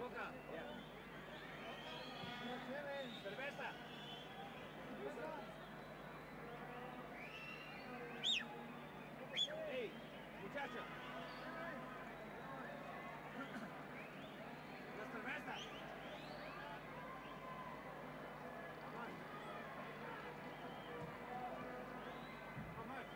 Coca. Yeah. Cerveza. Hey, muchacho. La cerveza. How much?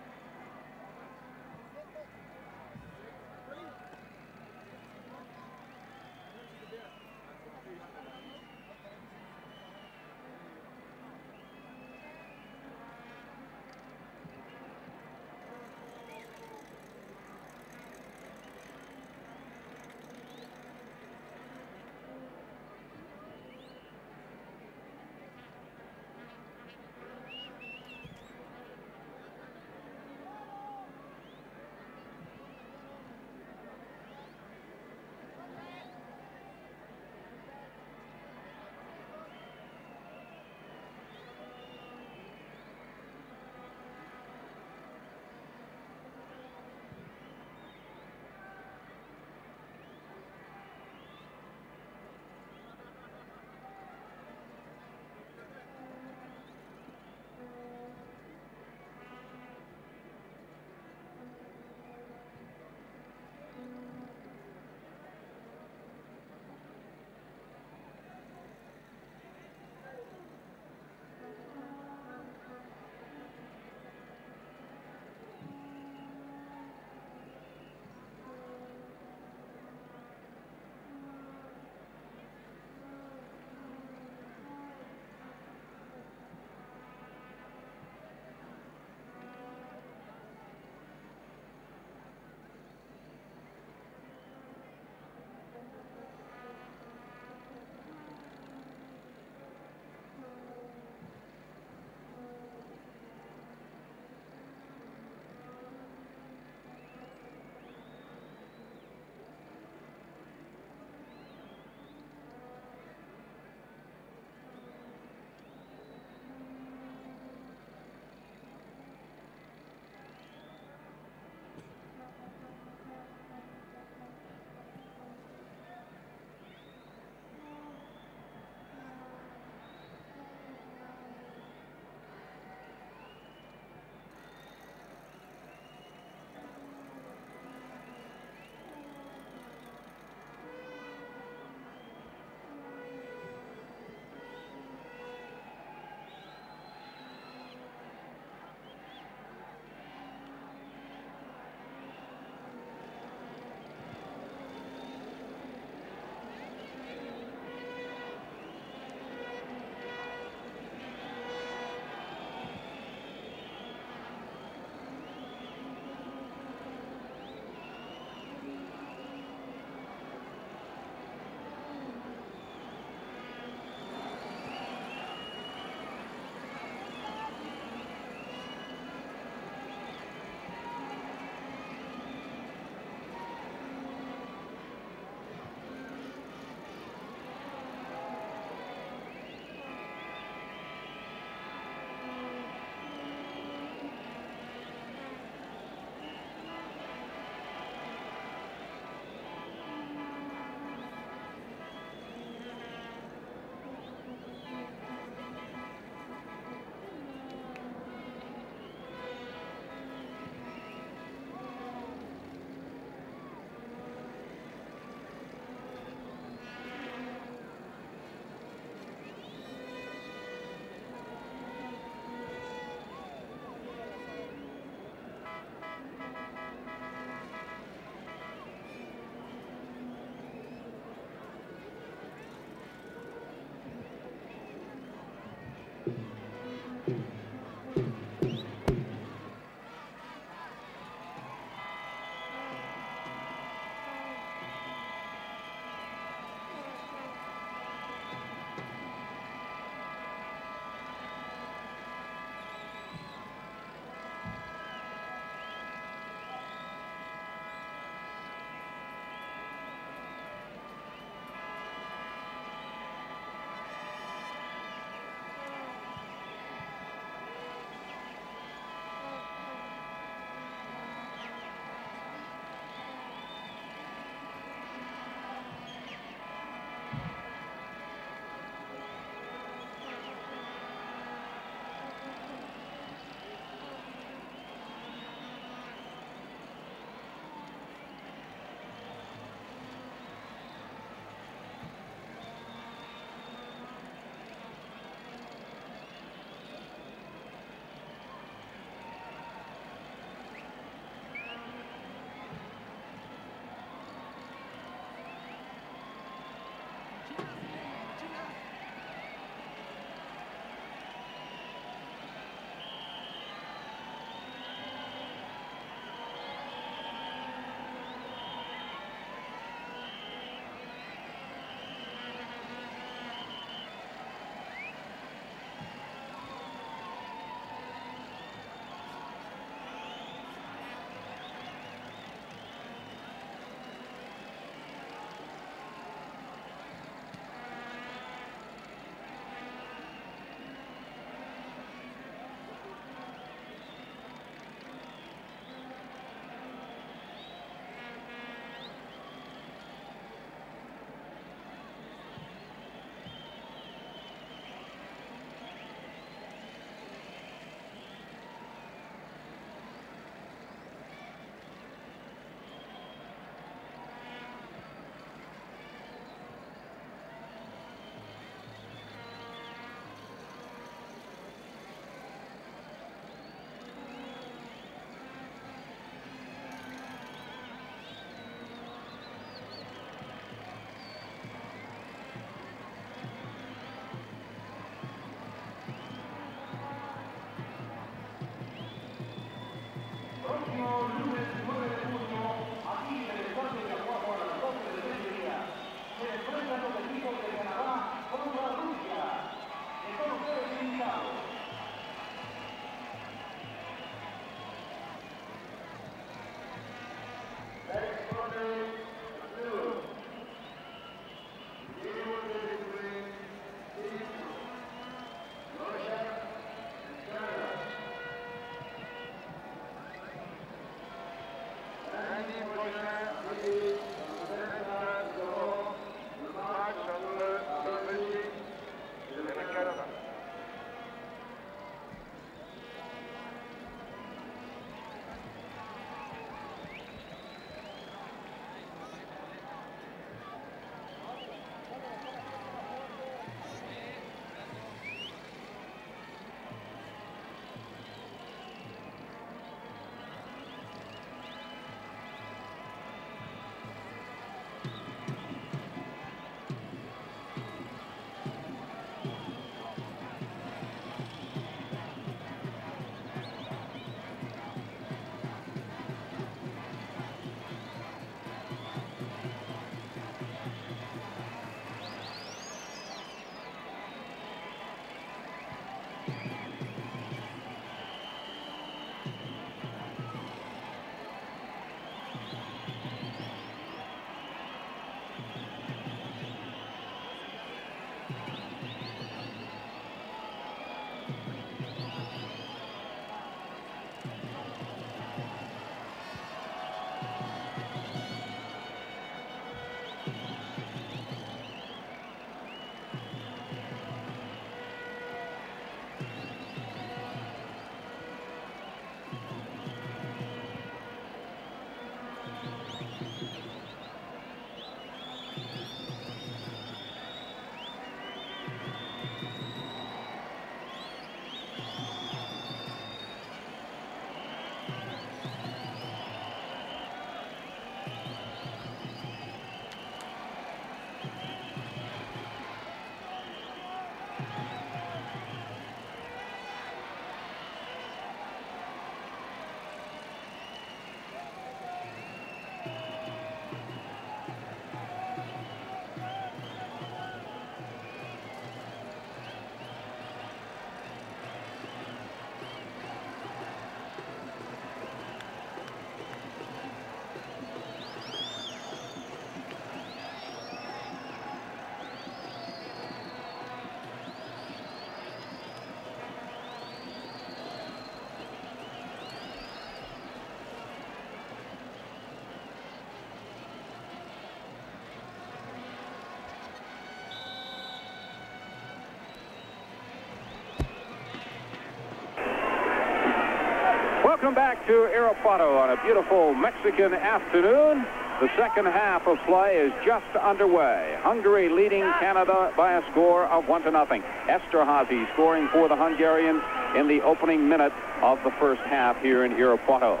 Welcome back to Irapuato on a beautiful Mexican afternoon. The second half of play is just underway. Hungary leading Canada by a score of 1-0. Esterházy scoring for the Hungarians in the opening minute of the first half here in Irapuato.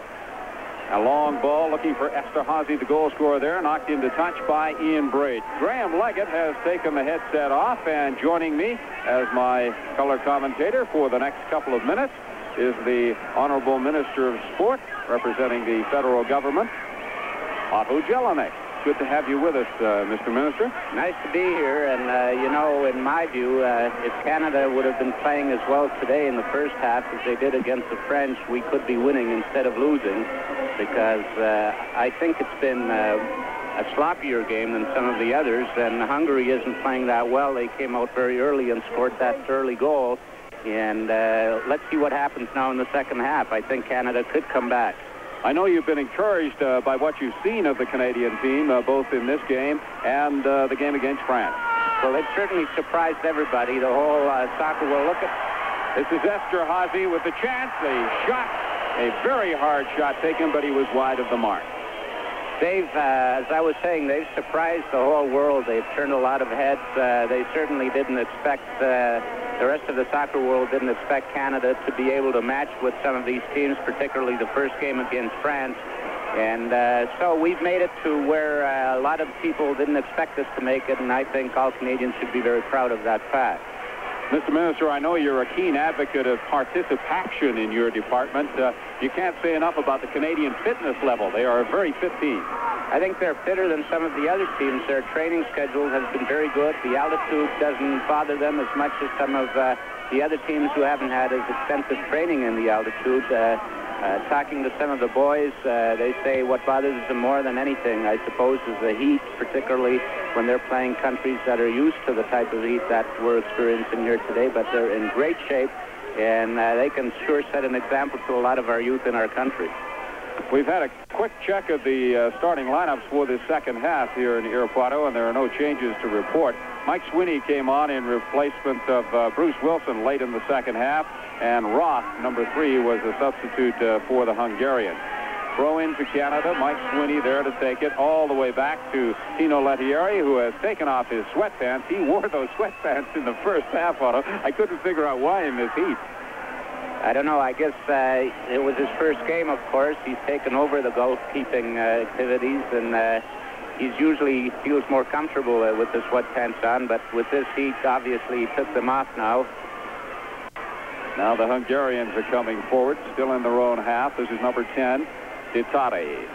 A long ball looking for Esterházy, the goal scorer there, knocked into touch by Ian Braid. Graham Leggett has taken the headset off, and joining me as my color commentator for the next couple of minutes is the Honorable Minister of Sport, representing the federal government, Otto Jelinek. Good to have you with us, Mr. Minister. Nice to be here, and you know, in my view, if Canada would have been playing as well today in the first half as they did against the French, we could be winning instead of losing, because I think it's been a sloppier game than some of the others, and Hungary isn't playing that well. They came out very early and scored that early goal. And let's see what happens now in the second half. I think Canada could come back. I know you've been encouraged by what you've seen of the Canadian team, both in this game and the game against France. Well, it certainly surprised everybody, the whole soccer world. Look at... This is Esterházy with the chance. A shot, a very hard shot taken, but he was wide of the mark. They've, as I was saying, they've surprised the whole world. They've turned a lot of heads. They certainly didn't expect, the rest of the soccer world didn't expect Canada to be able to match with some of these teams, particularly the first game against France. And so we've made it to where a lot of people didn't expect us to make it, and I think all Canadians should be very proud of that fact. Mr. Minister, I know you're a keen advocate of participation in your department. You can't say enough about the Canadian fitness level. They are a very fit team. I think they're fitter than some of the other teams. Their training schedule has been very good. The altitude doesn't bother them as much as some of the other teams who haven't had as extensive training in the altitude. Talking to some of the boys, they say what bothers them more than anything, I suppose, is the heat, particularly when they're playing countries that are used to the type of heat that we're experiencing here today. But they're in great shape, and they can sure set an example to a lot of our youth in our country. We've had a quick check of the starting lineups for this second half here in Irapuato, and there are no changes to report. Mike Swinney came on in replacement of Bruce Wilson late in the second half, and Roth, number 3, was a substitute for the Hungarians. Throw into Canada, Mike Swinney there to take it all the way back to Tino Lettieri, who has taken off his sweatpants. He wore those sweatpants in the first half, Otto. I couldn't figure out why in this heat. I don't know. I guess it was his first game, of course. He's taken over the goalkeeping activities, and he usually feels more comfortable with the sweatpants on, but with this heat, obviously, he took them off now. Now the Hungarians are coming forward, still in their own half. This is number 10, Ditari.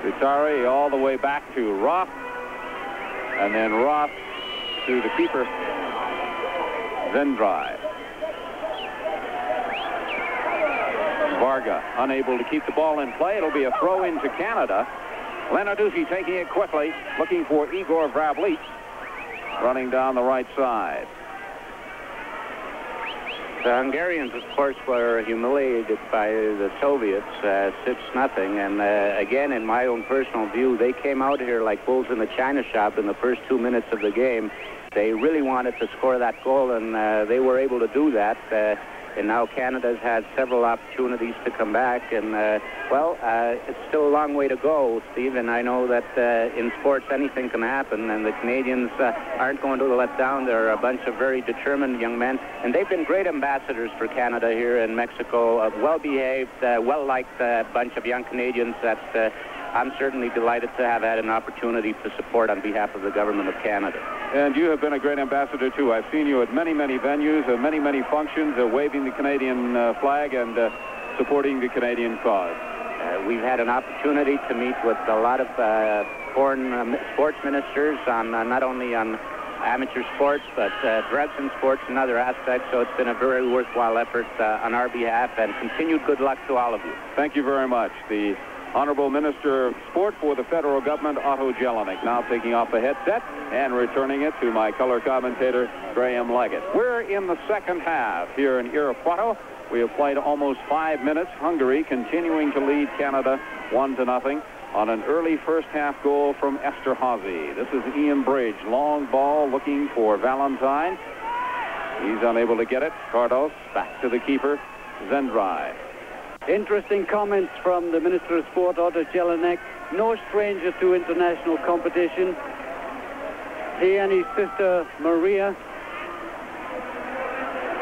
Ditari all the way back to Roth, and then Roth to the keeper, Vendry. Varga unable to keep the ball in play. It'll be a throw into Canada. Lenarduzzi taking it quickly, looking for Igor Vrablich, running down the right side. The Hungarians, of course, were humiliated by the Soviets, 6-0. And again, in my own personal view, they came out here like bulls in a china shop in the first 2 minutes of the game. They really wanted to score that goal, and they were able to do that. And now Canada's had several opportunities to come back, and it's still a long way to go, Steve, and I know that in sports anything can happen, and the Canadians aren't going to let down. They're a bunch of very determined young men, and they've been great ambassadors for Canada here in Mexico, a well-behaved, well-liked bunch of young Canadians that I'm certainly delighted to have had an opportunity to support on behalf of the government of Canada. And you have been a great ambassador, too. I've seen you at many, many venues, many, many functions, waving the Canadian flag and supporting the Canadian cause. We've had an opportunity to meet with a lot of foreign sports ministers on not only on amateur sports, but drugs in sports and other aspects, so it's been a very worthwhile effort on our behalf, and continued good luck to all of you. Thank you very much. The Honorable Minister of Sport for the federal government, Otto Jelinek, now taking off the headset and returning it to my color commentator, Graham Leggett. We're in the second half here in Irapuato. We have played almost 5 minutes. Hungary continuing to lead Canada 1-0 on an early first half goal from Esterhazy. This is Ian Bridge. Long ball looking for Valentine. He's unable to get it. Cardos back to the keeper, Zendrai. Interesting comments from the Minister of Sport, Otto Jelinek. No stranger to international competition. He and his sister Maria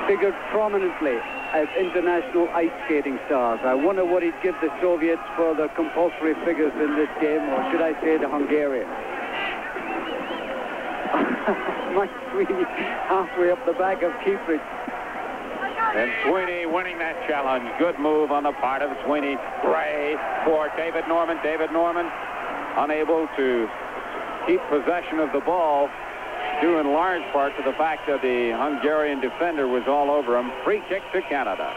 figured prominently as international ice skating stars. I wonder what he'd give the Soviets for the compulsory figures in this game, or should I say the Hungarians. Mike Sweeney halfway up the back of Kieprich. And Sweeney winning that challenge. Good move on the part of Sweeney. Gray for David Norman. David Norman unable to keep possession of the ball, due in large part to the fact that the Hungarian defender was all over him. Free kick to Canada.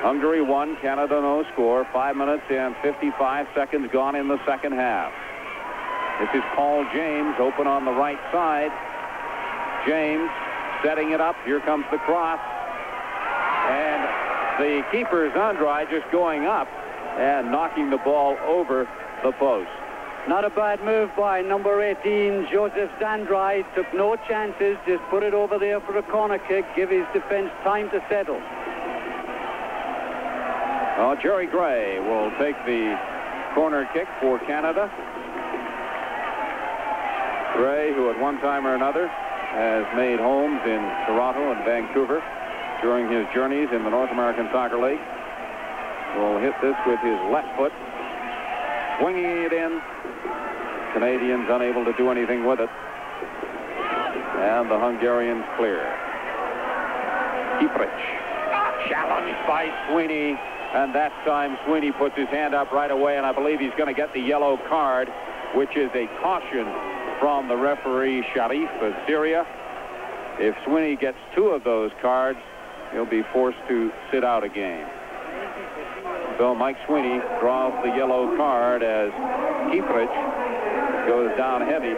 Hungary 1, Canada no score. 5 minutes and 55 seconds gone in the second half. This is Paul James, open on the right side. James setting it up. Here comes the cross. And the keeper, Zandrai, just going up and knocking the ball over the post. Not a bad move by number 18, Joseph Zandrai. Took no chances, just put it over there for a corner kick, give his defense time to settle. Well, Jerry Gray will take the corner kick for Canada. Gray, who at one time or another has made homes in Toronto and Vancouver during his journeys in the North American Soccer League, will hit this with his left foot, swinging it in. Canadians unable to do anything with it. And the Hungarians clear. Kieprich challenged by Sweeney, and that time Sweeney puts his hand up right away, and I believe he's going to get the yellow card, which is a caution from the referee Sharif of Syria. If Sweeney gets 2 of those cards, he'll be forced to sit out a game. So Mike Sweeney draws the yellow card as Kieprich goes down heavy.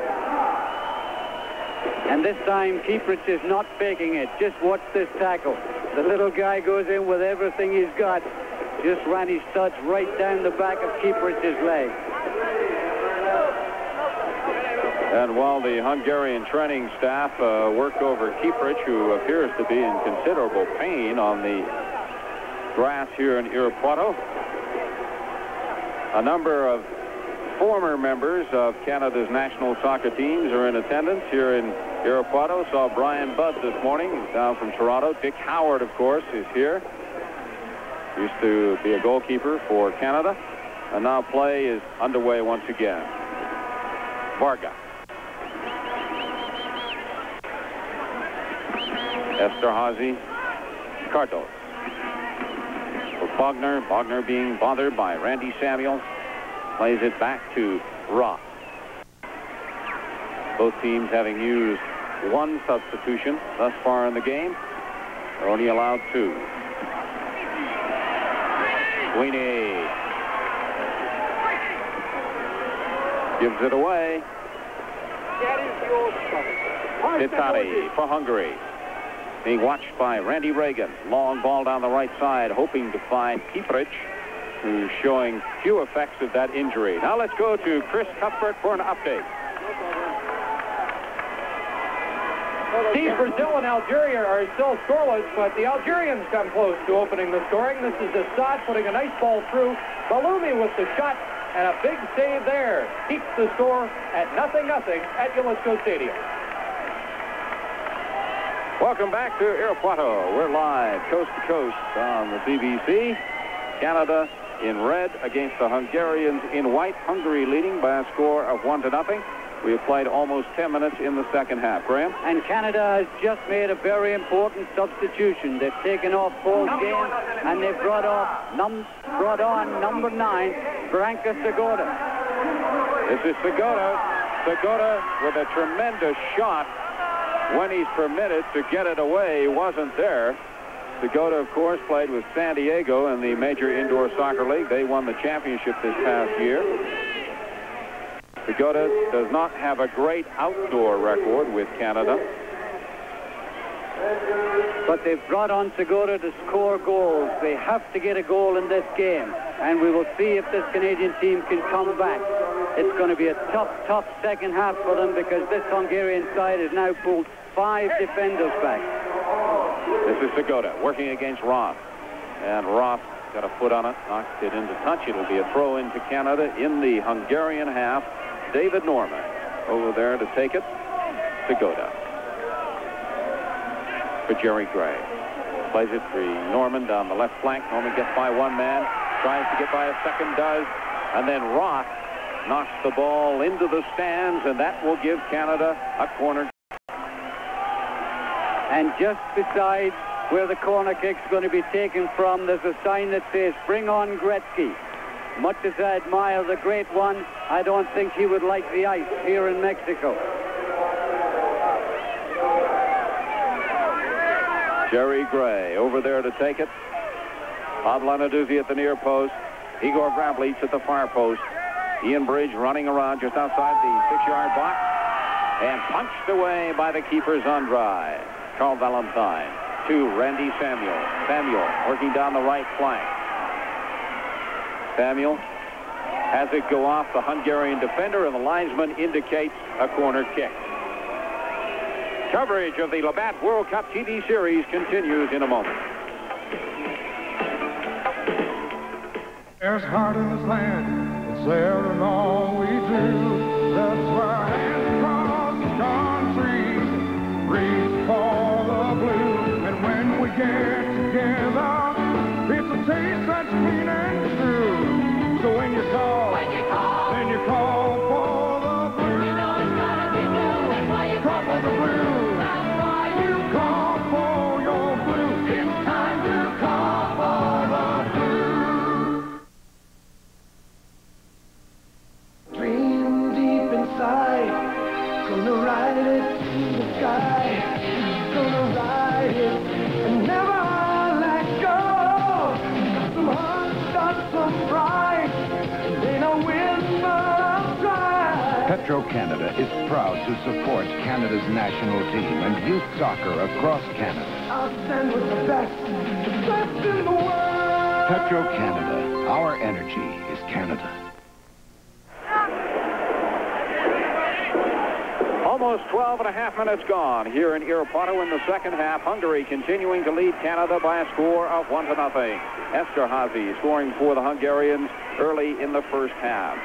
And this time Kieprich is not faking it. Just watch this tackle. The little guy goes in with everything he's got. Just ran his studs right down the back of Kieprich's leg. And while the Hungarian training staff worked over Kieprich, who appears to be in considerable pain on the grass here in Irapuato, a number of former members of Canada's national soccer teams are in attendance here in Irapuato. Saw Brian Budd this morning. He's down from Toronto. Dick Howard, of course, is here. Used to be a goalkeeper for Canada. And now play is underway once again. Varga. Esterhazy, Cardos. For Bogner. Bogner being bothered by Randy Samuel. Plays it back to Roth. Both teams having used 1 substitution thus far in the game. They're only allowed 2. Sweeney gives it away. Titani for Hungary. Being watched by Randy Reagan. Long ball down the right side, hoping to find Kieprich, who's showing few effects of that injury. Now let's go to Chris Cuthbert for an update. Steve, Brazil and Algeria are still scoreless, but the Algerians come close to opening the scoring. This is Assad putting a nice ball through. Baloumi with the shot, and a big save there. Keeps the score at 0-0 at Jalisco Stadium. Welcome back to Irapuato. We're live coast to coast on the BBC. Canada in red against the Hungarians in white. Hungary leading by a score of 1-0. We have played almost 10 minutes in the second half. Graham? And Canada has just made a very important substitution. They've taken off Paul James and they've brought on number 9, Branka Segota. This is Segota. Segota with a tremendous shot. When he's permitted to get it away, he wasn't there. Segota, of course, played with San Diego in the Major Indoor Soccer League. They won the championship this past year. Segota does not have a great outdoor record with Canada. But they've brought on Segota to score goals. They have to get a goal in this game. And we will see if this Canadian team can come back. It's going to be a tough second half for them because this Hungarian side has now pulled 5 defenders back. This is Segota working against Roth. And Roth got a foot on it, knocked it into touch. It'll be a throw into Canada in the Hungarian half. David Norman over there to take it. Segota. For Jerry Gray. Plays it for Norman down the left flank. Norman gets by one man. Tries to get by a second, does. And then Roth knocks the ball into the stands, and that will give Canada a corner. And just beside where the corner kick's going to be taken from, there's a sign that says, "Bring on Gretzky." Much as I admire the great one, I don't think he would like the ice here in Mexico. Jerry Gray over there to take it. Bob Lenarduzzi at the near post. Igor Grablitz at the far post. Ian Bridge running around just outside the 6-yard box. And punched away by the keepers on drive. Carl Valentine to Randy Samuel. Samuel working down the right flank. Samuel has it go off the Hungarian defender, and the linesman indicates a corner kick. Coverage of the Labatt World Cup TV series continues in a moment. There's heart in this land, it's there in all we do. That's why hands across the country reach for the blue. And when we get together, it's a taste that's clean and true. So when you call, then you call for the blue. You know it's gotta be blue. That's why you call for the blue. That's why you call for your blue. It's time to call for the blue. Dream deep inside, gonna ride it to the sky. Gonna ride it and never let go. Got some heart, got some pride. Ain't a whisper of pride. Petro-Canada is proud to support Canada's national team and youth soccer across Canada. I'll stand with the best in the world. Petro-Canada, our energy is Canada. Almost 12 and a half minutes gone here in Irapuato in the second half. Hungary continuing to lead Canada by a score of 1-0. Esterházy scoring for the Hungarians early in the first half.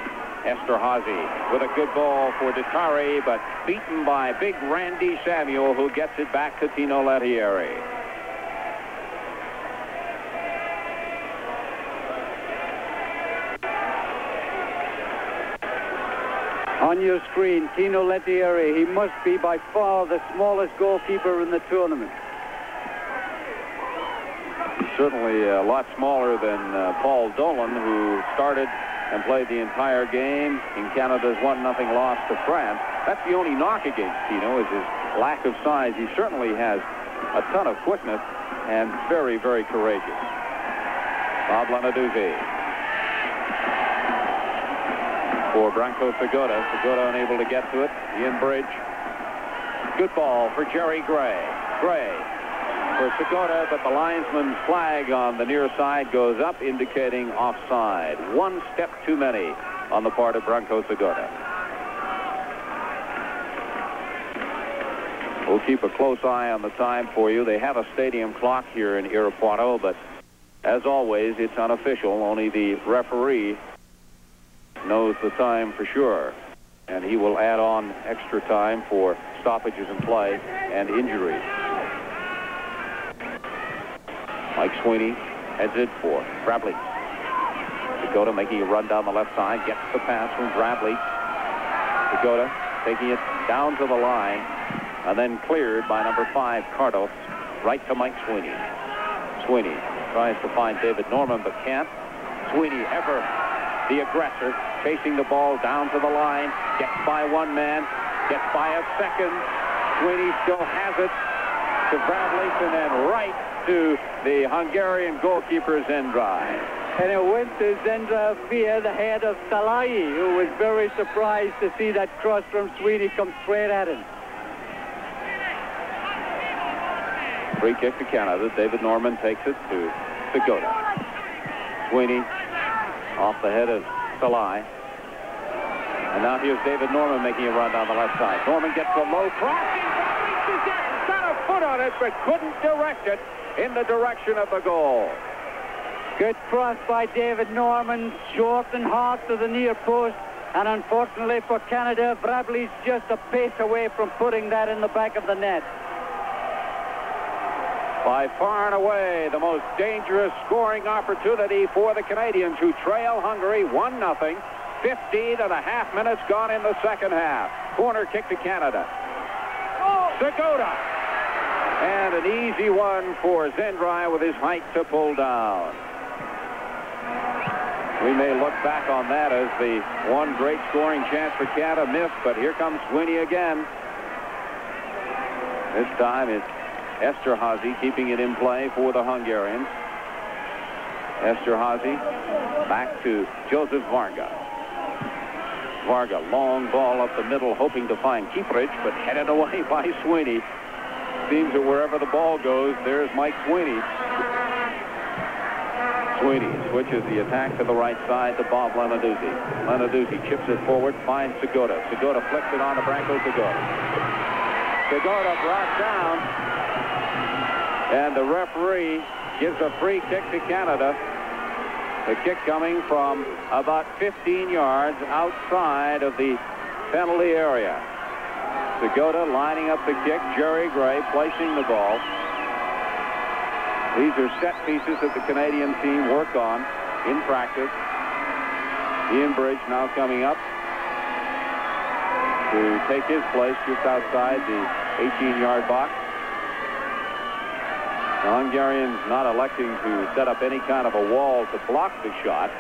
Esterházy with a good ball for Detari, but beaten by big Randy Samuel, who gets it back to Tino Lettieri. On your screen, Tino Lettieri. He must be by far the smallest goalkeeper in the tournament. He's certainly a lot smaller than Paul Dolan, who started and played the entire game in Canada's 1-0 loss to France. That's the only knock against Tino, is his lack of size. He certainly has a ton of quickness and very, very courageous. Bob Lenarduzzi. For Branko Segota. Segota unable to get to it. Ian Bridge. Good ball for Jerry Gray. Gray for Segota, but the linesman's flag on the near side goes up, indicating offside. One step too many on the part of Branko Segota. We'll keep a close eye on the time for you. They have a stadium clock here in Irapuato, but as always, it's unofficial. Only the referee knows the time for sure. And he will add on extra time for stoppages in play and injuries. Mike Sweeney heads it for Bradley. Dakota making a run down the left side, gets the pass from Bradley. Dakota taking it down to the line, and then cleared by number 5, Cardos, right to Mike Sweeney. Sweeney tries to find David Norman, but can't. Sweeney, ever the aggressor, chasing the ball down to the line, gets by one man, gets by a second. Sweeney still has it to Bradley, and then right to the Hungarian goalkeeper, Zendrai. And it went to Zendra via the head of Salahi, who was very surprised to see that cross from Sweeney come straight at him. Free kick to Canada. David Norman takes it to Segota. Sweeney off the head of Salai. And now here's David Norman making a run down the left side. Norman gets a low cross. Got a foot on it, but couldn't direct it in the direction of the goal. Good cross by David Norman, short and hard to the near post. And unfortunately for Canada, Bradley's just a pace away from putting that in the back of the net. By far and away, the most dangerous scoring opportunity for the Canadians, who trail Hungary 1-0. 15.5 minutes gone in the second half. Corner kick to Canada. Segota. And an easy one for Zendrai with his height to pull down. We may look back on that as the one great scoring chance for Canada missed, but here comes Sweeney again. This time it's Esterházy keeping it in play for the Hungarians. Esterházy back to Joseph Varga. Varga, long ball up the middle, hoping to find Kieprich, but headed away by Sweeney. Seems that wherever the ball goes, there's Mike Sweeney. Sweeney switches the attack to the right side to Bob Lenarduzzi. Lenarduzzi chips it forward, finds Segota. Segota flicks it on to Branko Segota. Segota brought down, and the referee gives a free kick to Canada. The kick coming from about 15 yards outside of the penalty area. Segota lining up the kick. Jerry Gray placing the ball. These are set pieces that the Canadian team work on in practice. Ian Bridge now coming up to take his place just outside the 18-yard box. The Hungarians not electing to set up any kind of a wall to block the shot.